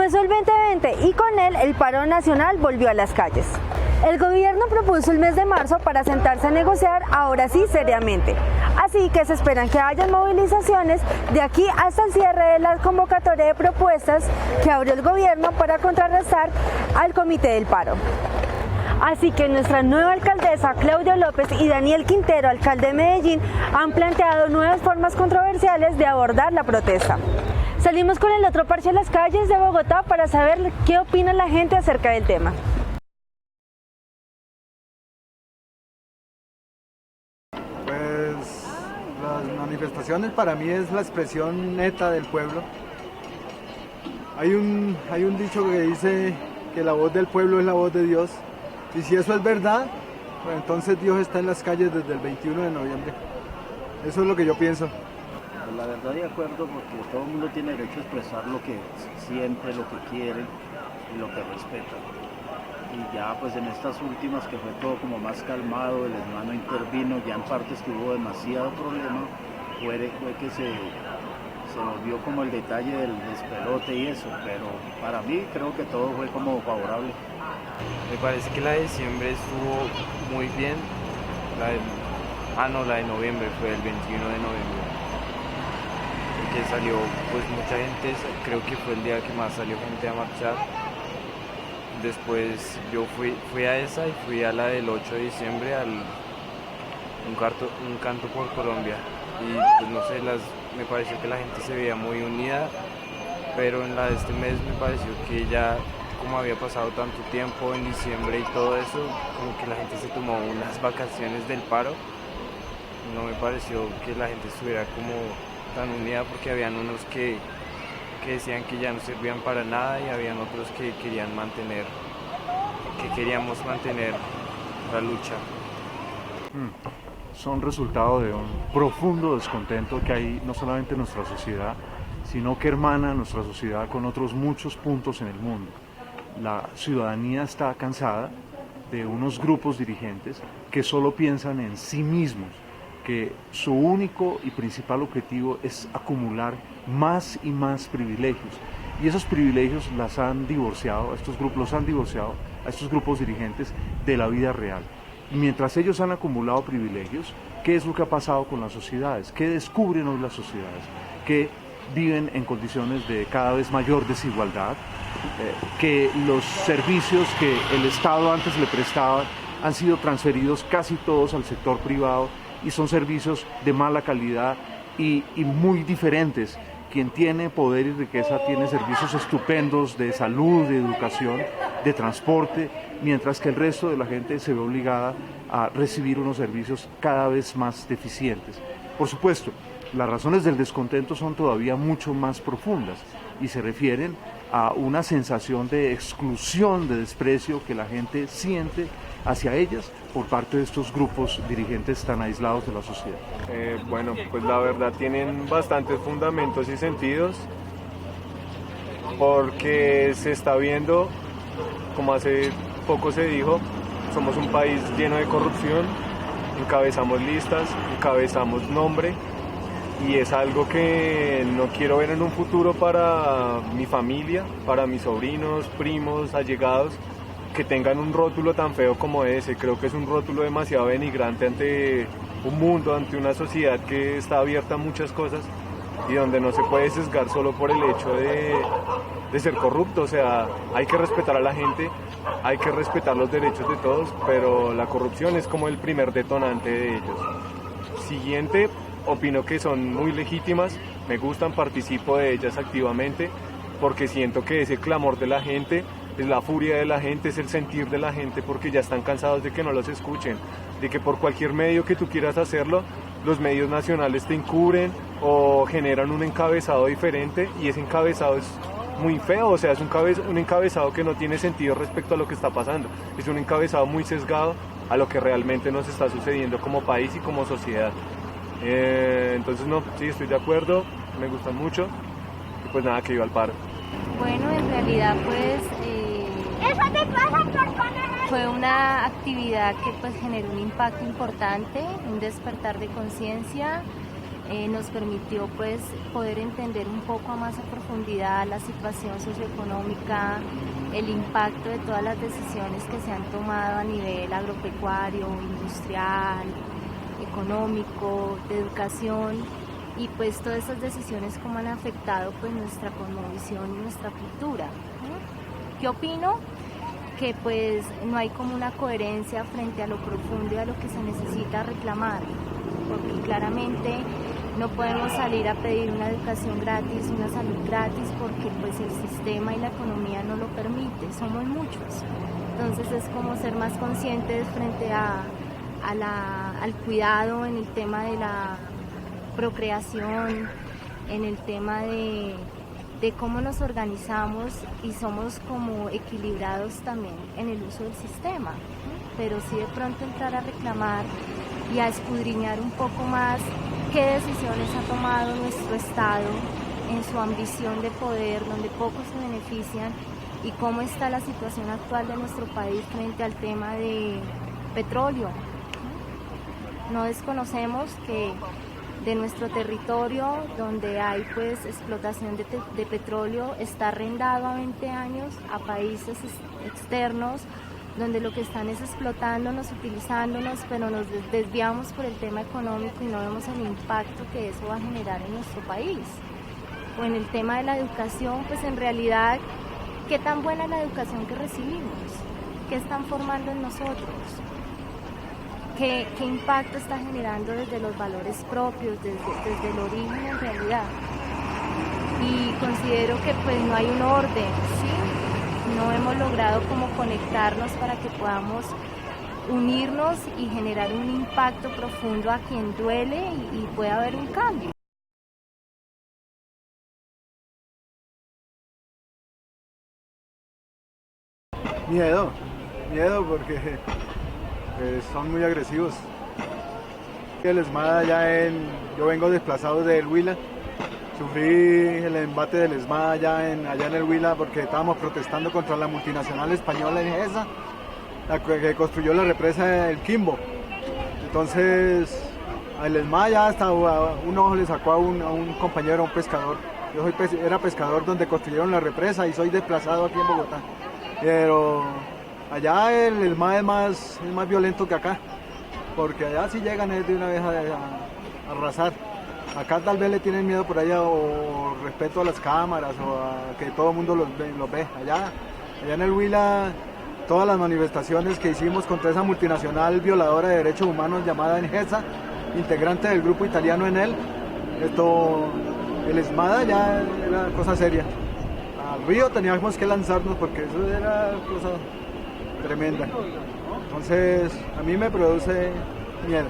Comenzó el 2020 y con él el paro nacional volvió a las calles. El gobierno propuso el mes de marzo para sentarse a negociar, ahora sí seriamente. Así que se esperan que hayan movilizaciones de aquí hasta el cierre de la convocatoria de propuestas que abrió el gobierno para contrarrestar al Comité del Paro. Así que nuestra nueva alcaldesa Claudia López y Daniel Quintero, alcalde de Medellín, han planteado nuevas formas controversiales de abordar la protesta. Salimos con el otro parche a las calles de Bogotá para saber qué opina la gente acerca del tema. Pues las manifestaciones para mí es la expresión neta del pueblo. Hay un dicho que dice que la voz del pueblo es la voz de Dios. Y si eso es verdad, pues entonces Dios está en las calles desde el 21 de noviembre. Eso es lo que yo pienso. La verdad de acuerdo, porque todo el mundo tiene derecho a expresar lo que siente, lo que quiere y lo que respeta. Y ya pues en estas últimas que fue todo como más calmado, el hermano intervino, ya en partes que hubo demasiado problema, fue que se volvió como el detalle del despelote y eso, pero para mí creo que todo fue como favorable. Me parece que la de diciembre estuvo muy bien, la de noviembre fue el 21 de noviembre, que salió pues mucha gente, creo que fue el día que más salió gente a marchar. Después yo fui a esa y fui a la del 8 de diciembre un canto por Colombia y pues no sé, me pareció que la gente se veía muy unida, pero en la de este mes me pareció que ya como había pasado tanto tiempo en diciembre y todo eso, como que la gente se tomó unas vacaciones del paro. No me pareció que la gente estuviera como tan unida, porque habían unos que decían que ya no servían para nada y habían otros que queríamos mantener la lucha. Son resultado de un profundo descontento que hay no solamente en nuestra sociedad, sino que hermana nuestra sociedad con otros muchos puntos en el mundo. La ciudadanía está cansada de unos grupos dirigentes que solo piensan en sí mismos, que su único y principal objetivo es acumular más y más privilegios, y esos privilegios los han divorciado a estos grupos dirigentes de la vida real. Y mientras ellos han acumulado privilegios, ¿qué es lo que ha pasado con las sociedades? ¿Qué descubren hoy las sociedades? Que viven en condiciones de cada vez mayor desigualdad, que los servicios que el Estado antes le prestaba han sido transferidos casi todos al sector privado, y son servicios de mala calidad y muy diferentes. Quien tiene poder y riqueza tiene servicios estupendos de salud, de educación, de transporte, mientras que el resto de la gente se ve obligada a recibir unos servicios cada vez más deficientes. Por supuesto, las razones del descontento son todavía mucho más profundas y se refieren a una sensación de exclusión, de desprecio que la gente siente hacia ellas por parte de estos grupos dirigentes tan aislados de la sociedad. Bueno, pues la verdad tienen bastantes fundamentos y sentidos, porque se está viendo, como hace poco se dijo, somos un país lleno de corrupción, encabezamos listas, encabezamos nombre, y es algo que no quiero ver en un futuro para mi familia, para mis sobrinos, primos, allegados, que tengan un rótulo tan feo como ese. Creo que es un rótulo demasiado denigrante ante un mundo, ante una sociedad que está abierta a muchas cosas y donde no se puede sesgar solo por el hecho de ser corrupto. O sea, hay que respetar a la gente, hay que respetar los derechos de todos, pero la corrupción es como el primer detonante de ellos. Siguiente, opino que son muy legítimas, me gustan, participo de ellas activamente, porque siento que ese clamor de la gente es la furia de la gente, es el sentir de la gente, porque ya están cansados de que no los escuchen, de que por cualquier medio que tú quieras hacerlo, los medios nacionales te encubren o generan un encabezado diferente, y ese encabezado es muy feo. O sea, es un encabezado que no tiene sentido respecto a lo que está pasando, es un encabezado muy sesgado a lo que realmente nos está sucediendo como país y como sociedad. Entonces no, sí, estoy de acuerdo, me gustan mucho, y pues nada, que iba al paro. Bueno, en realidad pues fue una actividad que pues generó un impacto importante, un despertar de conciencia, nos permitió pues poder entender un poco a más a profundidad la situación socioeconómica, el impacto de todas las decisiones que se han tomado a nivel agropecuario, industrial, económico, de educación, y pues todas estas decisiones cómo han afectado pues nuestra cosmovisión y nuestra cultura. ¿Qué opino? Que pues no hay como una coherencia frente a lo profundo y a lo que se necesita reclamar, porque claramente no podemos salir a pedir una educación gratis, una salud gratis, porque pues el sistema y la economía no lo permite, somos muchos. Entonces es como ser más conscientes frente al cuidado en el tema de la procreación, en el tema de cómo nos organizamos y somos como equilibrados también en el uso del sistema, pero sí de pronto entrar a reclamar y a escudriñar un poco más qué decisiones ha tomado nuestro Estado en su ambición de poder, donde pocos se benefician, y cómo está la situación actual de nuestro país frente al tema de petróleo. No desconocemos que de nuestro territorio, donde hay pues explotación de petróleo, está arrendado a 20 años a países externos, donde lo que están es explotándonos, utilizándonos, pero nos desviamos por el tema económico y no vemos el impacto que eso va a generar en nuestro país. O en el tema de la educación, pues en realidad, ¿qué tan buena es la educación que recibimos? ¿Qué están formando en nosotros? ¿Qué impacto está generando desde los valores propios, desde el origen en realidad? Y considero que pues no hay un orden, ¿sí? No hemos logrado como conectarnos para que podamos unirnos y generar un impacto profundo a quien duele y pueda haber un cambio. Miedo porque son muy agresivos. El ESMAD yo vengo desplazado del Huila, sufrí el embate del ESMAD allá en el Huila porque estábamos protestando contra la multinacional española Ingesa, la que construyó la represa del Quimbo. Entonces el ESMAD ya hasta un ojo le sacó a un compañero, a un pescador. Yo era pescador donde construyeron la represa y soy desplazado aquí en Bogotá. Pero allá el ESMAD es más violento que acá, porque allá sí llegan de una vez a arrasar. Acá tal vez le tienen miedo por allá o respeto a las cámaras o a que todo el mundo los ve. Allá en el Huila, todas las manifestaciones que hicimos contra esa multinacional violadora de derechos humanos llamada Ingesa, integrante del grupo italiano Enel, el ESMAD ya era cosa seria. Al río teníamos que lanzarnos porque eso era cosa tremenda. Entonces a mí me produce miedo.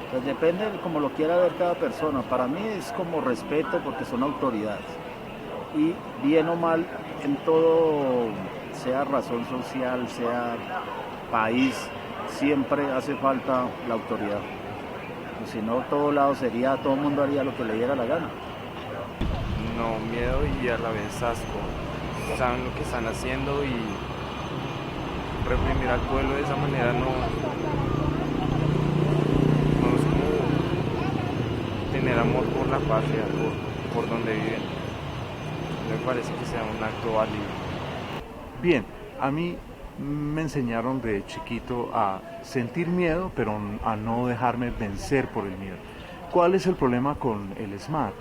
Pues depende de cómo lo quiera ver cada persona. Para mí es como respeto porque son autoridades. Y bien o mal, en todo, sea razón social, sea país, siempre hace falta la autoridad. Pues si no, todo el mundo haría lo que le diera la gana. No, miedo y a la vez asco. Saben lo que están haciendo y reprimir al pueblo de esa manera no es como tener amor por la patria, por donde viven. No me parece que sea un acto válido. Bien, a mí me enseñaron de chiquito a sentir miedo, pero a no dejarme vencer por el miedo. ¿Cuál es el problema con el ESMAD?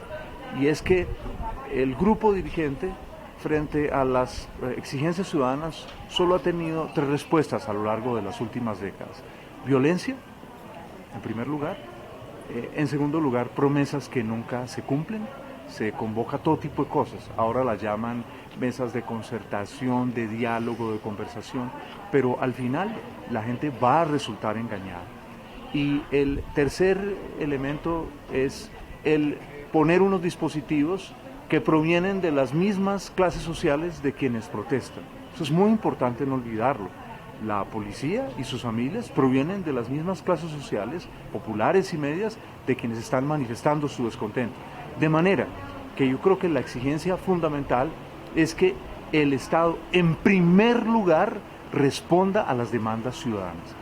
Y es que el grupo dirigente, frente a las exigencias ciudadanas, solo ha tenido 3 respuestas a lo largo de las últimas décadas. Violencia, en primer lugar. En segundo lugar, promesas que nunca se cumplen. Se convoca todo tipo de cosas. Ahora las llaman mesas de concertación, de diálogo, de conversación. Pero al final la gente va a resultar engañada. Y el tercer elemento es el poner unos dispositivos que provienen de las mismas clases sociales de quienes protestan. Eso es muy importante no olvidarlo. La policía y sus familias provienen de las mismas clases sociales, populares y medias, de quienes están manifestando su descontento. De manera que yo creo que la exigencia fundamental es que el Estado, en primer lugar, responda a las demandas ciudadanas.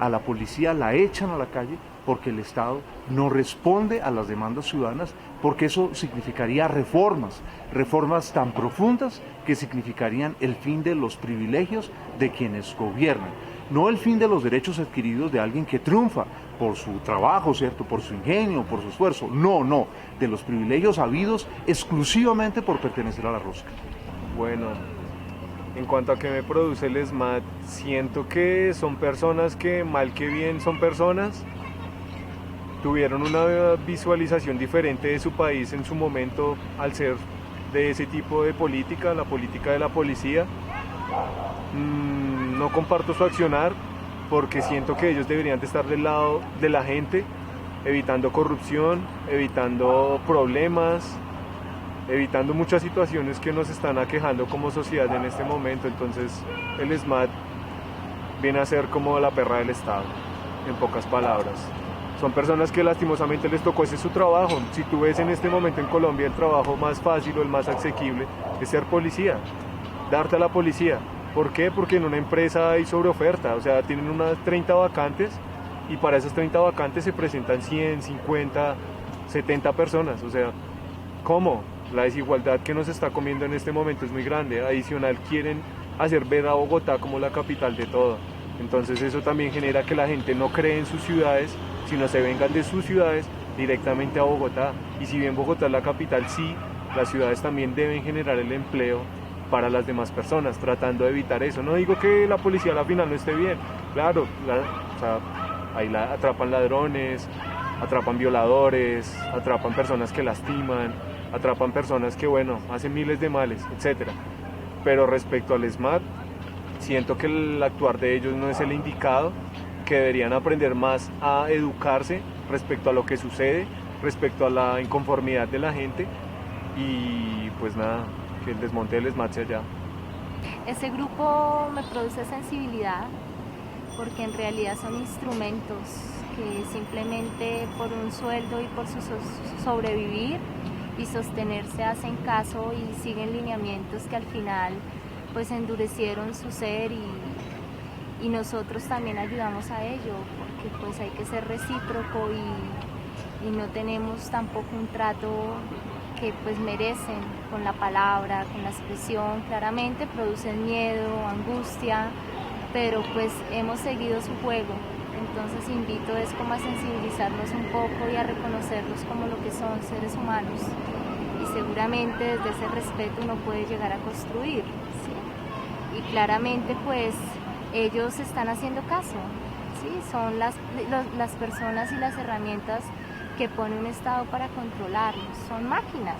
A la policía la echan a la calle porque el Estado no responde a las demandas ciudadanas, porque eso significaría reformas tan profundas que significarían el fin de los privilegios de quienes gobiernan, no el fin de los derechos adquiridos de alguien que triunfa por su trabajo, ¿cierto?, por su ingenio, por su esfuerzo, no, de los privilegios habidos exclusivamente por pertenecer a la rosca. Bueno, en cuanto a qué me produce el SMAT, siento que son personas que, mal que bien, son personas. Tuvieron una visualización diferente de su país en su momento al ser de ese tipo de política, la política de la policía. No comparto su accionar porque siento que ellos deberían de estar del lado de la gente, evitando corrupción, evitando problemas, evitando muchas situaciones que nos están aquejando como sociedad en este momento. Entonces el SMAT viene a ser como la perra del Estado, en pocas palabras. Son personas que lastimosamente les tocó, ese es su trabajo. Si tú ves en este momento en Colombia, el trabajo más fácil o el más asequible es ser policía, darte a la policía. ¿Por qué? Porque en una empresa hay sobreoferta, o sea, tienen unas 30 vacantes y para esas 30 vacantes se presentan 100, 50, 70 personas. O sea, ¿cómo? La desigualdad que nos está comiendo en este momento es muy grande. Adicional, quieren hacer ver a Bogotá como la capital de todo. Entonces eso también genera que la gente no cree en sus ciudades, sino se vengan de sus ciudades directamente a Bogotá. Y si bien Bogotá es la capital, sí, las ciudades también deben generar el empleo para las demás personas, tratando de evitar eso. No digo que la policía a la final no esté bien, claro, ahí atrapan ladrones, atrapan violadores, atrapan personas que lastiman, atrapan personas que, bueno, hacen miles de males, etc. Pero respecto al SMAT, siento que el actuar de ellos no es el indicado, que deberían aprender más a educarse respecto a lo que sucede, respecto a la inconformidad de la gente y pues nada, que el desmonte del SMAT sea allá. Ese grupo me produce sensibilidad porque en realidad son instrumentos que simplemente por un sueldo y por su sobrevivir y sostenerse hacen caso y siguen lineamientos que al final pues endurecieron su ser y nosotros también ayudamos a ello porque pues hay que ser recíproco y no tenemos tampoco un trato que pues merecen con la palabra, con la expresión. Claramente producen miedo, angustia, pero pues hemos seguido su juego. Entonces invito es como a sensibilizarnos un poco y a reconocerlos como lo que son, seres humanos. Y seguramente desde ese respeto uno puede llegar a construir, ¿sí? Y claramente pues ellos están haciendo caso, ¿sí? Son las personas y las herramientas que pone un Estado para controlarnos. Son máquinas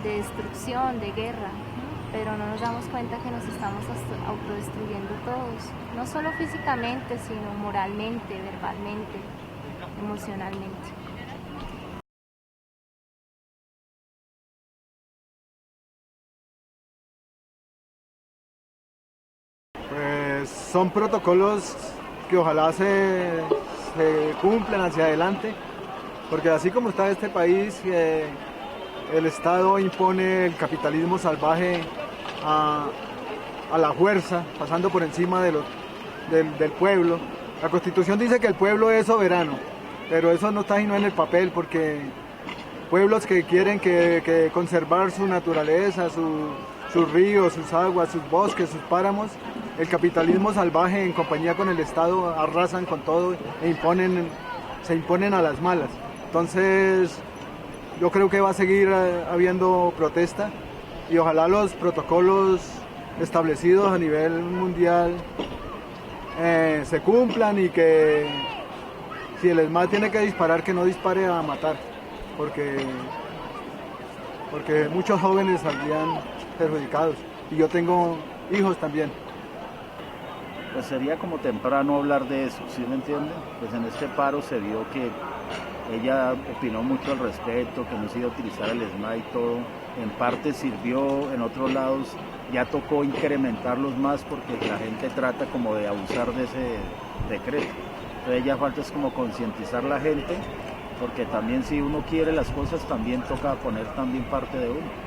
de destrucción, de guerra, ¿no? Pero no nos damos cuenta que nos estamos autodestruyendo todos, no solo físicamente, sino moralmente, verbalmente, emocionalmente. Pues son protocolos que ojalá se cumplan hacia adelante, porque así como está este país, el Estado impone el capitalismo salvaje a la fuerza, pasando por encima del pueblo. La Constitución dice que el pueblo es soberano, pero eso no está sino en el papel, porque pueblos que quieren que conservar su naturaleza, sus ríos, sus aguas, sus bosques, sus páramos, el capitalismo salvaje en compañía con el Estado arrasan con todo e se imponen a las malas. Entonces yo creo que va a seguir habiendo protesta y ojalá los protocolos establecidos a nivel mundial se cumplan y que si el ESMAD tiene que disparar, que no dispare a matar, porque muchos jóvenes saldrían perjudicados y yo tengo hijos también. Pues sería como temprano hablar de eso, ¿sí me entienden? Pues en este paro se vio que ella opinó mucho al respecto, que no se iba a utilizar el ESMAD y todo. En parte sirvió, en otros lados ya tocó incrementarlos más porque la gente trata como de abusar de ese decreto. Entonces ya falta es como concientizar a la gente, porque también si uno quiere las cosas también toca poner también parte de uno.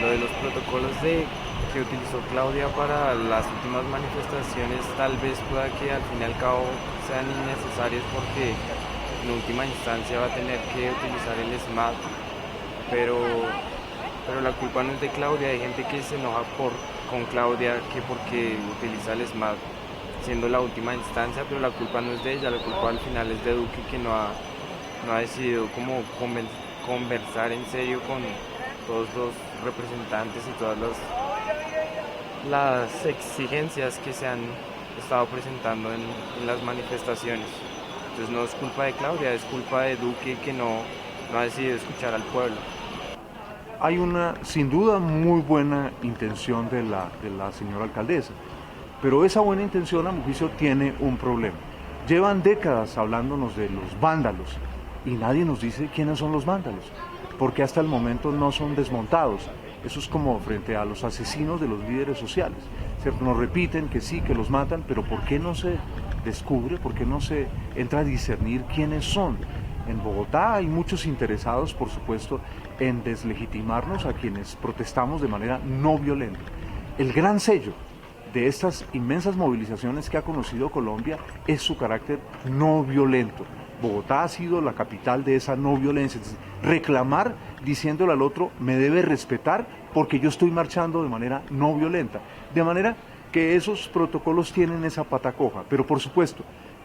Lo de los protocolos que utilizó Claudia para las últimas manifestaciones tal vez pueda que al fin y al cabo sean innecesarios porque en última instancia va a tener que utilizar el SMAT, pero la culpa no es de Claudia. Hay gente que se enoja con Claudia que porque utiliza el SMAT siendo la última instancia, pero la culpa no es de ella, la culpa al final es de Duque, que no ha decidido como conversar en serio con todos los representantes y todas las exigencias que se han estado presentando en las manifestaciones. Entonces no es culpa de Claudia, es culpa de Duque, que no ha decidido escuchar al pueblo. Hay una, sin duda, muy buena intención de la señora alcaldesa, pero esa buena intención, a mi juicio, tiene un problema. Llevan décadas hablándonos de los vándalos y nadie nos dice quiénes son los vándalos, porque hasta el momento no son desmontados. Eso es como frente a los asesinos de los líderes sociales. ¿Cierto? Nos repiten que sí, que los matan, pero ¿por qué no se descubre, por qué no se entra a discernir quiénes son? En Bogotá hay muchos interesados, por supuesto, en deslegitimarnos a quienes protestamos de manera no violenta. El gran sello de estas inmensas movilizaciones que ha conocido Colombia es su carácter no violento. Bogotá ha sido la capital de esa no violencia. Es decir, reclamar diciéndole al otro, me debe respetar porque yo estoy marchando de manera no violenta. De manera que esos protocolos tienen esa pata coja, pero por supuesto,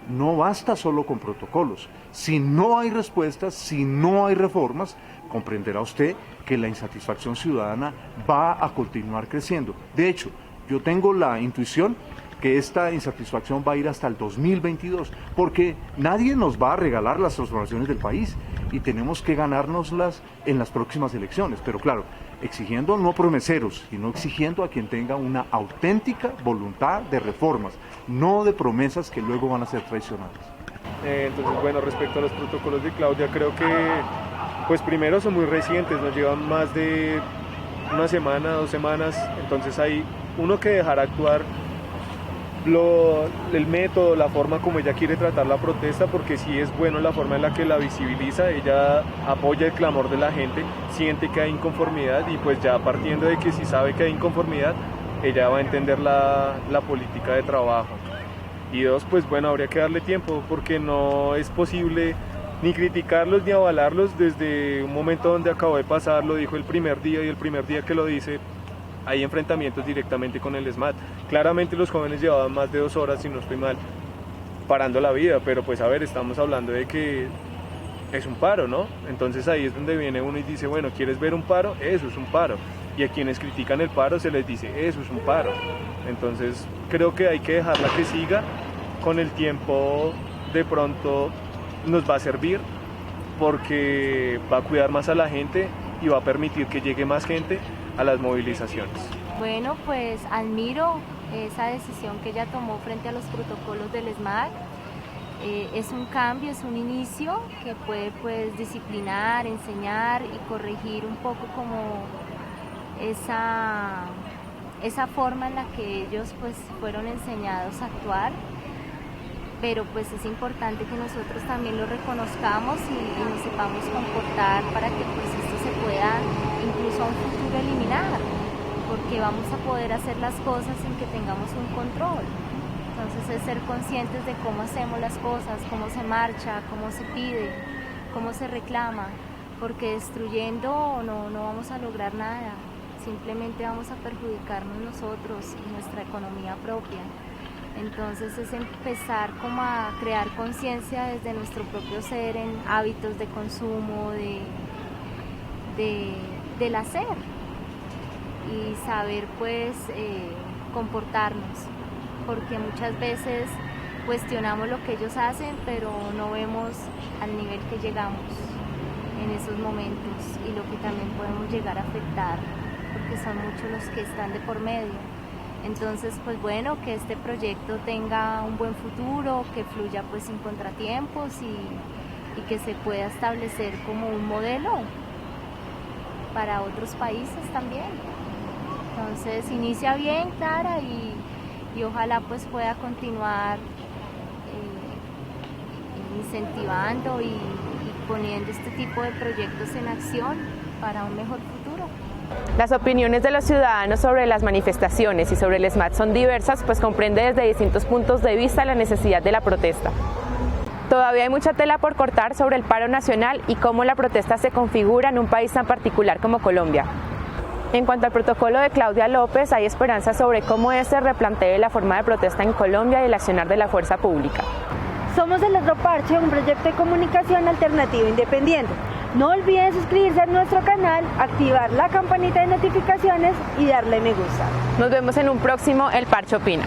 no basta solo con protocolos. Si no hay respuestas, si no hay reformas, comprenderá usted que la insatisfacción ciudadana va a continuar creciendo. De hecho, yo tengo la intuición que esta insatisfacción va a ir hasta el 2022, porque nadie nos va a regalar las transformaciones del país y tenemos que ganárnoslas en las próximas elecciones. Pero claro, exigiendo no promeseiros, sino exigiendo a quien tenga una auténtica voluntad de reformas, no de promesas que luego van a ser traicionadas. Entonces, bueno, respecto a los protocolos de Claudia, creo que, pues primero son muy recientes, nos llevan más de una semana, 2 semanas, entonces hay uno que dejar actuar el método, la forma como ella quiere tratar la protesta, porque sí es bueno la forma en la que la visibiliza. Ella apoya el clamor de la gente, siente que hay inconformidad y pues ya partiendo de que si sabe que hay inconformidad, ella va a entender la política de trabajo. Y 2, pues bueno, habría que darle tiempo, porque no es posible ni criticarlos ni avalarlos desde un momento donde acabó de pasar, lo dijo el primer día, y el primer día que lo dice hay enfrentamientos directamente con el SMAT. Claramente los jóvenes llevaban más de 2 horas, si no estoy mal, parando la vida, pero pues a ver, estamos hablando de que es un paro, ¿no? Entonces ahí es donde viene uno y dice, bueno, ¿quieres ver un paro? Eso es un paro. Y a quienes critican el paro se les dice, eso es un paro. Entonces creo que hay que dejarla que siga. Con el tiempo de pronto nos va a servir, porque va a cuidar más a la gente y va a permitir que llegue más gente a las movilizaciones. Bueno, pues admiro esa decisión que ella tomó frente a los protocolos del SMAT. Es un cambio, es un inicio que puede pues disciplinar, enseñar y corregir un poco como esa forma en la que ellos pues fueron enseñados a actuar. Pero pues es importante que nosotros también lo reconozcamos y nos sepamos comportar para que pues esto se pueda incluso a un futuro eliminar, porque vamos a poder hacer las cosas sin que tengamos un control. Entonces es ser conscientes de cómo hacemos las cosas, cómo se marcha, cómo se pide, cómo se reclama, porque destruyendo no vamos a lograr nada, simplemente vamos a perjudicarnos nosotros y nuestra economía propia. Entonces es empezar como a crear conciencia desde nuestro propio ser en hábitos de consumo, del hacer y saber pues comportarnos, porque muchas veces cuestionamos lo que ellos hacen, pero no vemos al nivel que llegamos en esos momentos y lo que también podemos llegar a afectar, porque son muchos los que están de por medio. Entonces, pues bueno, que este proyecto tenga un buen futuro, que fluya pues sin contratiempos y que se pueda establecer como un modelo para otros países también. Entonces, inicia bien, Clara, y ojalá pues pueda continuar incentivando y poniendo este tipo de proyectos en acción para un mejor futuro. Las opiniones de los ciudadanos sobre las manifestaciones y sobre el SMAT son diversas, pues comprende desde distintos puntos de vista la necesidad de la protesta. Todavía hay mucha tela por cortar sobre el paro nacional y cómo la protesta se configura en un país tan particular como Colombia. En cuanto al protocolo de Claudia López, hay esperanza sobre cómo este replantee la forma de protesta en Colombia y el accionar de la fuerza pública. Somos El Otro Parche, un proyecto de comunicación alternativa independiente. No olviden suscribirse a nuestro canal, activar la campanita de notificaciones y darle me gusta. Nos vemos en un próximo El Parche Opina.